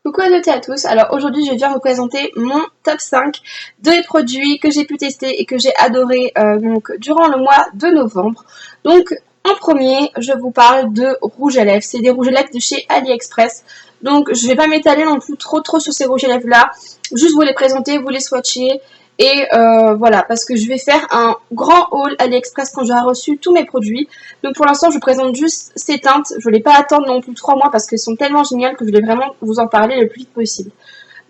Coucou à toutes et à tous, alors aujourd'hui je viens vous présenter mon top 5 de produits que j'ai pu tester et que j'ai adoré durant le mois de novembre. Donc en premier je vous parle de rouge à lèvres, c'est des rouges à lèvres de chez AliExpress. Donc je vais pas m'étaler non plus trop sur ces rouges à lèvres là, juste vous les présenter, vous les swatcher. Et voilà, parce que je vais faire un grand haul AliExpress quand j'aurai reçu tous mes produits. Donc pour l'instant, je vous présente juste ces teintes. Je ne voulais pas attendre non plus 3 mois parce qu'elles sont tellement géniales que je voulais vraiment vous en parler le plus vite possible.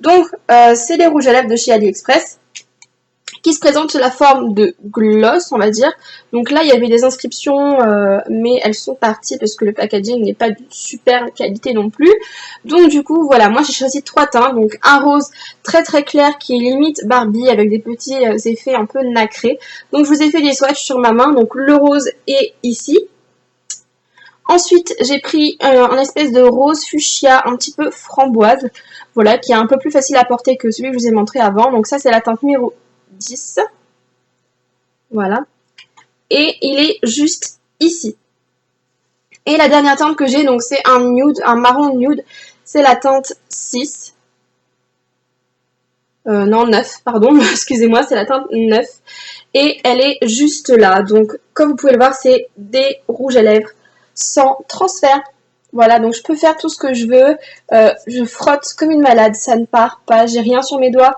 Donc, c'est les rouges à lèvres de chez AliExpress qui se présentent sous la forme de gloss, on va dire. Donc là, il y avait des inscriptions, mais elles sont parties parce que le packaging n'est pas de super qualité non plus. Donc du coup, voilà, moi j'ai choisi 3 teintes. Donc un rose très clair qui est limite Barbie avec des petits effets un peu nacrés. Donc je vous ai fait des swatchs sur ma main. Donc le rose est ici. Ensuite, j'ai pris un espèce de rose fuchsia un petit peu framboise, voilà, qui est un peu plus facile à porter que celui que je vous ai montré avant. Donc ça, c'est la teinte numéro 10. Voilà. Et il est juste ici. Et la dernière teinte que j'ai, donc c'est un nude, un marron nude. C'est la teinte 6. Non, 9, pardon, excusez-moi, c'est la teinte 9. Et elle est juste là. Donc, comme vous pouvez le voir, c'est des rouges à lèvres sans transfert. Voilà, donc je peux faire tout ce que je veux. Je frotte comme une malade, ça ne part pas. J'ai rien sur mes doigts.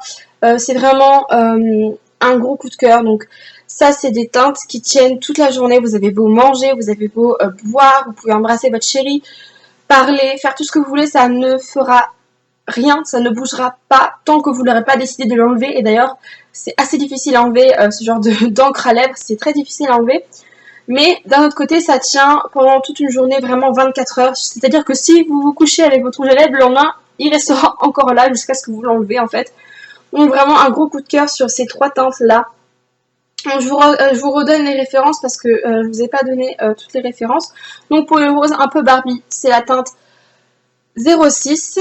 C'est vraiment un gros coup de cœur. Donc, ça, c'est des teintes qui tiennent toute la journée. Vous avez beau manger, vous avez beau boire, vous pouvez embrasser votre chérie, parler, faire tout ce que vous voulez, ça ne fera rien, ça ne bougera pas tant que vous n'aurez pas décidé de l'enlever. Et d'ailleurs, c'est assez difficile à enlever ce genre d'encre à lèvres, c'est très difficile à enlever. Mais d'un autre côté, ça tient pendant toute une journée, vraiment 24 heures. C'est-à-dire que si vous vous couchez avec votre rouge à lèvres, le lendemain, il restera encore là jusqu'à ce que vous l'enlevez en fait. Donc vraiment un gros coup de cœur sur ces 3 teintes-là. Je vous redonne les références parce que je vous ai pas donné toutes les références. Donc pour le rose un peu Barbie, c'est la teinte 06.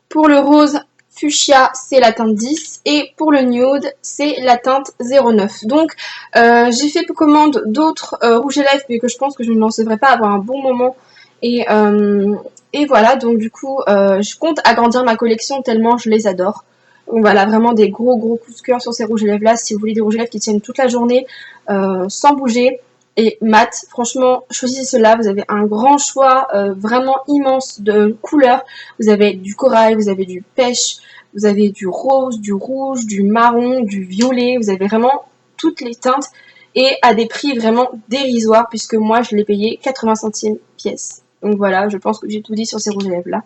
Pour le rose fuchsia, c'est la teinte 10. Et pour le nude, c'est la teinte 09. Donc, j'ai fait commande d'autres rouges à lèvres, mais que je pense que je ne devrais pas avoir un bon moment. Et voilà, donc du coup, je compte agrandir ma collection tellement je les adore. Donc voilà, vraiment des gros coups de cœur sur ces rouges à lèvres là. Si vous voulez des rouges à lèvres qui tiennent toute la journée, sans bouger, et mat, franchement, choisissez cela. Vous avez un grand choix vraiment immense de couleurs. Vous avez du corail, vous avez du pêche, vous avez du rose, du rouge, du marron, du violet. Vous avez vraiment toutes les teintes et à des prix vraiment dérisoires puisque moi, je l'ai payé 80 centimes pièce. Donc voilà, je pense que j'ai tout dit sur ces rouges à lèvres là.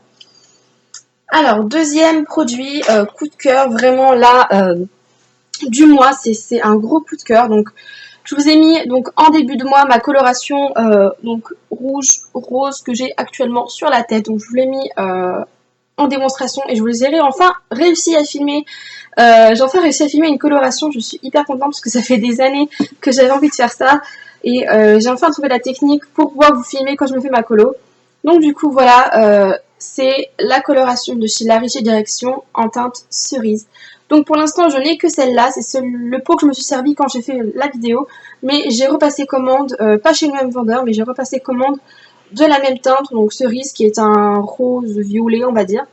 Alors, deuxième produit, coup de cœur, vraiment là, du mois, c'est un gros coup de cœur. Donc, je vous ai mis donc en début de mois ma coloration donc rouge rose que j'ai actuellement sur la tête. Donc je vous l'ai mis en démonstration et je vous ai enfin réussi à filmer. J'ai enfin réussi à filmer une coloration. Je suis hyper contente parce que ça fait des années que j'avais envie de faire ça et j'ai enfin trouvé la technique pour pouvoir vous filmer quand je me fais ma colo. Donc du coup voilà, c'est la coloration de chez La Riche Direction en teinte cerise. Donc pour l'instant je n'ai que celle-là, c'est le pot que je me suis servi quand j'ai fait la vidéo. Mais j'ai repassé commande, pas chez le même vendeur, mais j'ai repassé commande de la même teinte, donc cerise qui est un rose violet on va dire.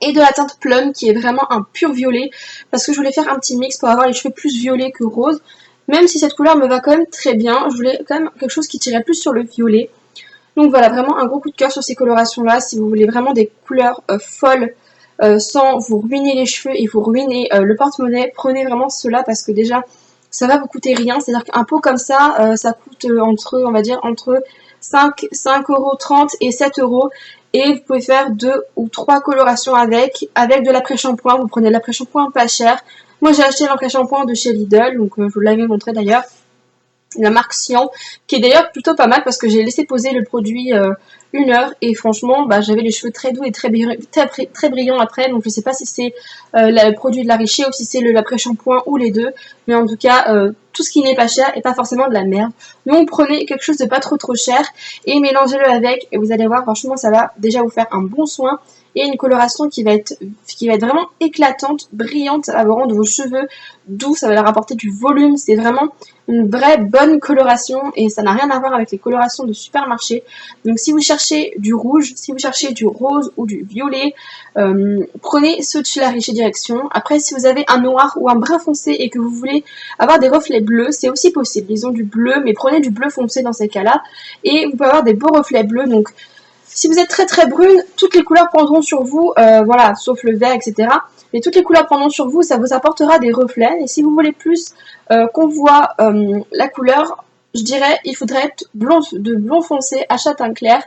Et de la teinte plum qui est vraiment un pur violet, parce que je voulais faire un petit mix pour avoir les cheveux plus violets que rose. Même si cette couleur me va quand même très bien, je voulais quand même quelque chose qui tirait plus sur le violet. Donc voilà, vraiment un gros coup de cœur sur ces colorations-là. Si vous voulez vraiment des couleurs folles, sans vous ruiner les cheveux et vous ruiner le porte-monnaie, prenez vraiment cela parce que déjà, ça va vous coûter rien. C'est-à-dire qu'un pot comme ça, ça coûte on va dire, entre 5,30 € et 7 €. Et vous pouvez faire 2 ou 3 colorations avec de l'après-shampoing. Vous prenez de l'après-shampoing pas cher. Moi, j'ai acheté l'après-shampoing de chez Lidl, donc je vous l'avais montré d'ailleurs. La marque Sian, qui est d'ailleurs plutôt pas mal parce que j'ai laissé poser le produit 1 heure et franchement bah, j'avais les cheveux très doux et très brillants après, donc je sais pas si c'est le produit de la Richer ou si c'est l'après-shampoing ou les deux, mais en tout cas tout ce qui n'est pas cher est pas forcément de la merde. Donc prenez quelque chose de pas trop cher et mélangez-le avec et vous allez voir franchement ça va déjà vous faire un bon soin et une coloration qui va être vraiment éclatante, brillante, ça va vous rendre vos cheveux doux, ça va leur apporter du volume, c'est vraiment une vraie bonne coloration et ça n'a rien à voir avec les colorations de supermarché. Donc si vous cherchez du rouge, si vous cherchez du rose ou du violet, prenez ceux de chez La Riche Direction. Après, si vous avez un noir ou un brun foncé et que vous voulez avoir des reflets bleus, c'est aussi possible. Ils ont du bleu, mais prenez du bleu foncé dans ces cas-là et vous pouvez avoir des beaux reflets bleus. Donc si vous êtes très très brune, toutes les couleurs prendront sur vous, voilà, sauf le vert, etc. Mais toutes les couleurs prendront sur vous, ça vous apportera des reflets. Et si vous voulez plus qu'on voit la couleur, je dirais il faudrait être de blond foncé à châtain clair.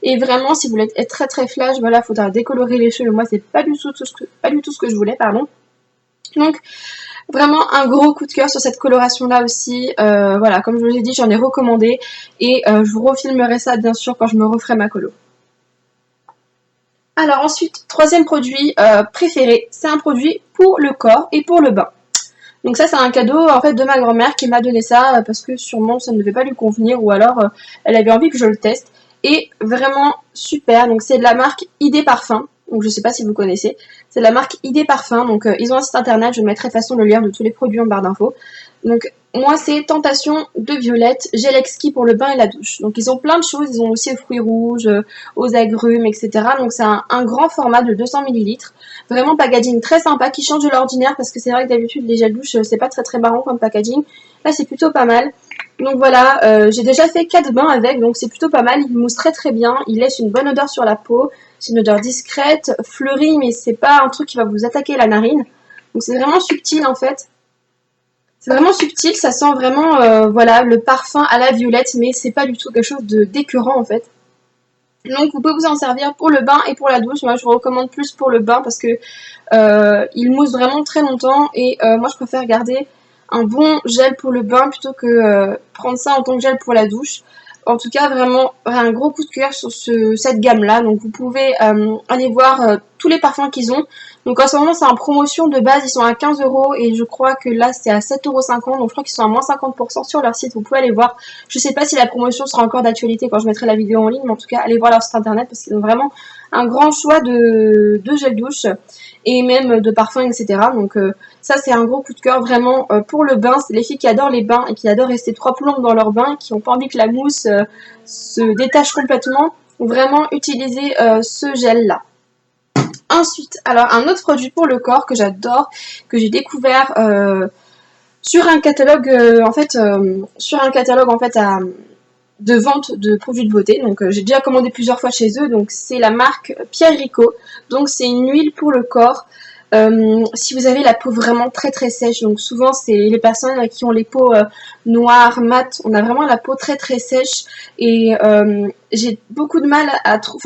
Et vraiment, si vous voulez être très très flash, voilà, il faudra décolorer les cheveux. Moi, c'est pas du tout ce que je voulais, pardon. Donc, vraiment un gros coup de cœur sur cette coloration là aussi. Voilà, comme je vous l'ai dit, j'en ai recommandé. Et je vous refilmerai ça, bien sûr, quand je me referai ma colo. Alors ensuite, troisième produit préféré, c'est un produit pour le corps et pour le bain. Donc ça c'est un cadeau en fait de ma grand-mère qui m'a donné ça parce que sûrement ça ne devait pas lui convenir ou alors elle avait envie que je le teste. Et vraiment super, donc c'est de la marque ID Parfum, donc je sais pas si vous connaissez. C'est de la marque ID Parfum, donc ils ont un site internet, je mettrai de toute façon le lien de tous les produits en barre d'infos. Donc moi c'est Tentation de Violette, gel exquis pour le bain et la douche. Donc ils ont plein de choses, ils ont aussi aux fruits rouges, aux agrumes, etc. Donc c'est un grand format de 200 ml. Vraiment packaging très sympa qui change de l'ordinaire parce que c'est vrai que d'habitude les gels douche c'est pas très très marrant comme packaging. Là c'est plutôt pas mal. Donc voilà, j'ai déjà fait 4 bains avec, donc c'est plutôt pas mal. Il mousse très très bien, il laisse une bonne odeur sur la peau. C'est une odeur discrète, fleurie, mais c'est pas un truc qui va vous attaquer la narine. Donc c'est vraiment subtil en fait. C'est vraiment subtil, ça sent vraiment voilà, le parfum à la violette, mais c'est pas du tout quelque chose d'écœurant en fait. Donc vous pouvez vous en servir pour le bain et pour la douche. Moi je vous recommande plus pour le bain parce que il mousse vraiment très longtemps et moi je préfère garder un bon gel pour le bain plutôt que prendre ça en tant que gel pour la douche. En tout cas, vraiment un gros coup de cœur sur cette gamme-là. Donc vous pouvez aller voir tous les parfums qu'ils ont. Donc en ce moment, c'est en promotion de base, ils sont à 15 € et je crois que là, c'est à 7,50 €. Donc je crois qu'ils sont à moins 50% sur leur site. Vous pouvez aller voir. Je sais pas si la promotion sera encore d'actualité quand je mettrai la vidéo en ligne, mais en tout cas, allez voir leur site internet parce qu'ils ont vraiment un grand choix de gel douche et même de parfums, etc. Donc ça c'est un gros coup de cœur vraiment pour le bain. C'est les filles qui adorent les bains et qui adorent rester 3 plombes dans leur bain, qui n'ont pas envie que la mousse se détache complètement. Donc vraiment utiliser ce gel là. Ensuite, alors un autre produit pour le corps que j'adore, que j'ai découvert sur un catalogue de vente de produits de beauté. Donc j'ai déjà commandé plusieurs fois chez eux. Donc c'est la marque Pierre Rico. Donc c'est une huile pour le corps. Si vous avez la peau vraiment très très sèche, donc souvent c'est les personnes qui ont les peaux noires, mates, on a vraiment la peau très très sèche et j'ai beaucoup de mal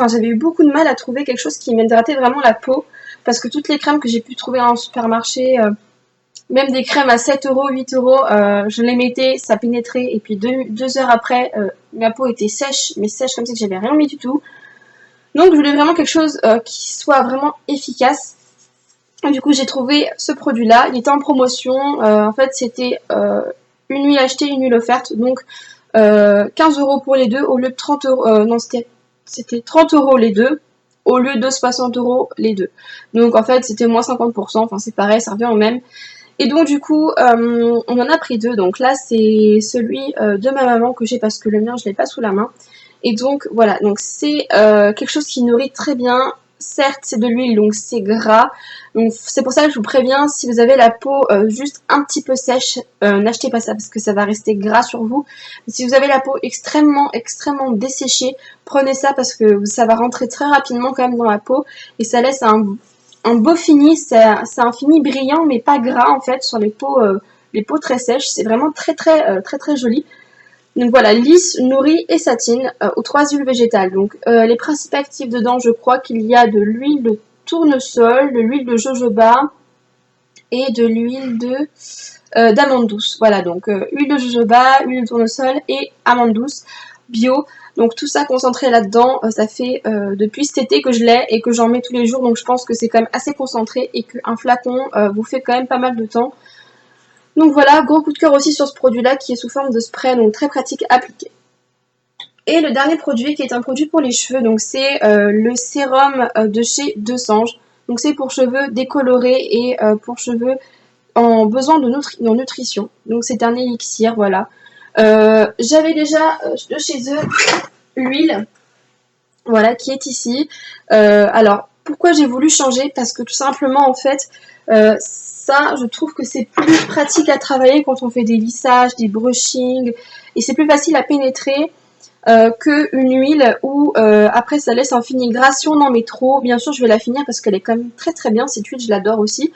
j'avais eu beaucoup de mal à trouver quelque chose qui m'hydratait vraiment la peau parce que toutes les crèmes que j'ai pu trouver en supermarché, même des crèmes à 7 €, 8 €, je les mettais, ça pénétrait et puis deux heures après, ma peau était sèche, mais sèche comme ça que j'avais rien mis du tout. Donc je voulais vraiment quelque chose qui soit vraiment efficace. Du coup, j'ai trouvé ce produit-là. Il était en promotion. En fait, c'était une huile achetée, une huile offerte. Donc, 15 € pour les deux au lieu de 30 €. Non, c'était 30 € les deux au lieu de 60 € les deux. Donc, en fait, c'était moins 50%. Enfin, c'est pareil, ça revient au même. Et donc, du coup, on en a pris deux. Donc là, c'est celui de ma maman que j'ai parce que le mien, je l'ai pas sous la main. Et donc, voilà. Donc, c'est quelque chose qui nourrit très bien. Certes, c'est de l'huile, donc c'est gras. Donc c'est pour ça que je vous préviens, si vous avez la peau juste un petit peu sèche, n'achetez pas ça parce que ça va rester gras sur vous. Mais si vous avez la peau extrêmement desséchée, prenez ça parce que ça va rentrer très rapidement quand même dans la peau et ça laisse un beau fini. C'est un fini brillant mais pas gras en fait sur les peaux très sèches. C'est vraiment très joli. Donc voilà, lisse, nourrit et satine aux 3 huiles végétales. Donc les principes actifs dedans, je crois qu'il y a de l'huile de tournesol, de l'huile de jojoba et de l'huile d'amande douce. Voilà, donc huile de jojoba, huile de tournesol et amande douce bio. Donc tout ça concentré là-dedans, ça fait depuis cet été que je l'ai et que j'en mets tous les jours. Donc je pense que c'est quand même assez concentré et qu'un flacon vous fait quand même pas mal de temps. Donc voilà, gros coup de cœur aussi sur ce produit-là qui est sous forme de spray, donc très pratique à appliquer. Et le dernier produit qui est un produit pour les cheveux, donc c'est le sérum de chez Desange. Donc c'est pour cheveux décolorés et pour cheveux en besoin de nutrition. Donc c'est un élixir, voilà. J'avais déjà de chez eux l'huile, voilà, qui est ici. Alors, pourquoi j'ai voulu changer? Parce que tout simplement, en fait, ça, je trouve que c'est plus pratique à travailler quand on fait des lissages, des brushings, et c'est plus facile à pénétrer qu'une huile où après ça laisse un fini gras. Si on en met trop, bien sûr je vais la finir parce qu'elle est quand même très très bien, cette huile je l'adore aussi,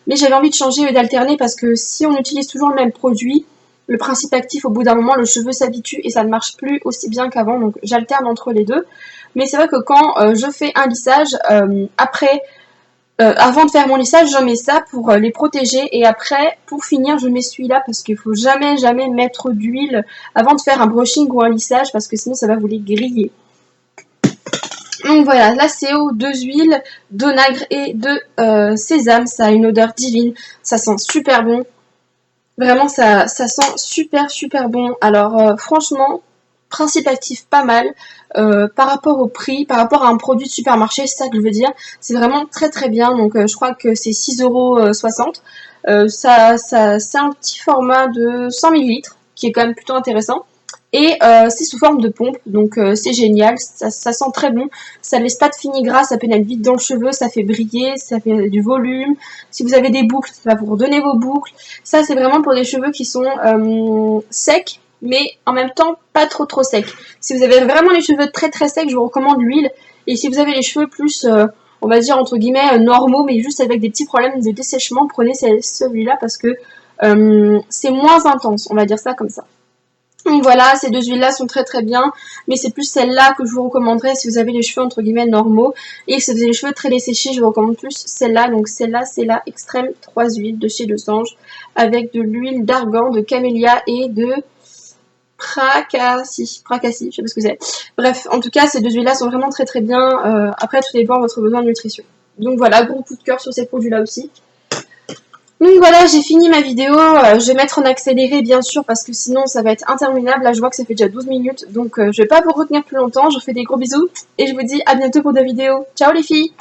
mais j'avais envie de changer et d'alterner parce que si on utilise toujours le même produit, le principe actif, au bout d'un moment le cheveu s'habitue et ça ne marche plus aussi bien qu'avant, donc j'alterne entre les deux. Mais c'est vrai que quand je fais un lissage, avant de faire mon lissage, je mets ça pour les protéger et après, pour finir, je mets celui-là parce qu'il faut jamais mettre d'huile avant de faire un brushing ou un lissage parce que sinon ça va vous les griller. Donc voilà, là c'est aux 2 huiles d'onagre et de sésame, ça a une odeur divine, ça sent super bon. Vraiment, ça sent super bon. Alors franchement, principe actif pas mal. Par rapport au prix, par rapport à un produit de supermarché, c'est ça que je veux dire. C'est vraiment très très bien. Donc je crois que c'est 6,60 €. C'est un petit format de 100 ml qui est quand même plutôt intéressant. Et c'est sous forme de pompe, donc c'est génial, ça sent très bon, ça ne laisse pas de fini gras, ça pénètre vite dans le cheveu, ça fait briller, ça fait du volume. Si vous avez des boucles, ça va vous redonner vos boucles. Ça c'est vraiment pour des cheveux qui sont secs, mais en même temps pas trop secs. Si vous avez vraiment les cheveux très très secs, je vous recommande l'huile. Et si vous avez les cheveux plus, on va dire entre guillemets, normaux, mais juste avec des petits problèmes de dessèchement, prenez celui-là parce que c'est moins intense, on va dire ça comme ça. Donc voilà, ces 2 huiles-là sont très très bien, mais c'est plus celle-là que je vous recommanderais si vous avez les cheveux entre guillemets normaux. Et si vous avez les cheveux très desséchés, je vous recommande plus celle-là. Donc celle-là, c'est la Extrême 3 huiles de chez Desange, avec de l'huile d'argan, de camélia et de Pracacie, je sais pas ce que c'est. Bref, en tout cas, ces 2 huiles-là sont vraiment très très bien. Après, tout dépend de votre besoin de nutrition. Donc voilà, gros coup de cœur sur ces produits-là aussi. Donc voilà, j'ai fini ma vidéo, je vais mettre en accéléré bien sûr parce que sinon ça va être interminable. Là je vois que ça fait déjà 12 minutes, donc je vais pas vous retenir plus longtemps. Je vous fais des gros bisous et je vous dis à bientôt pour de vidéos. Ciao les filles!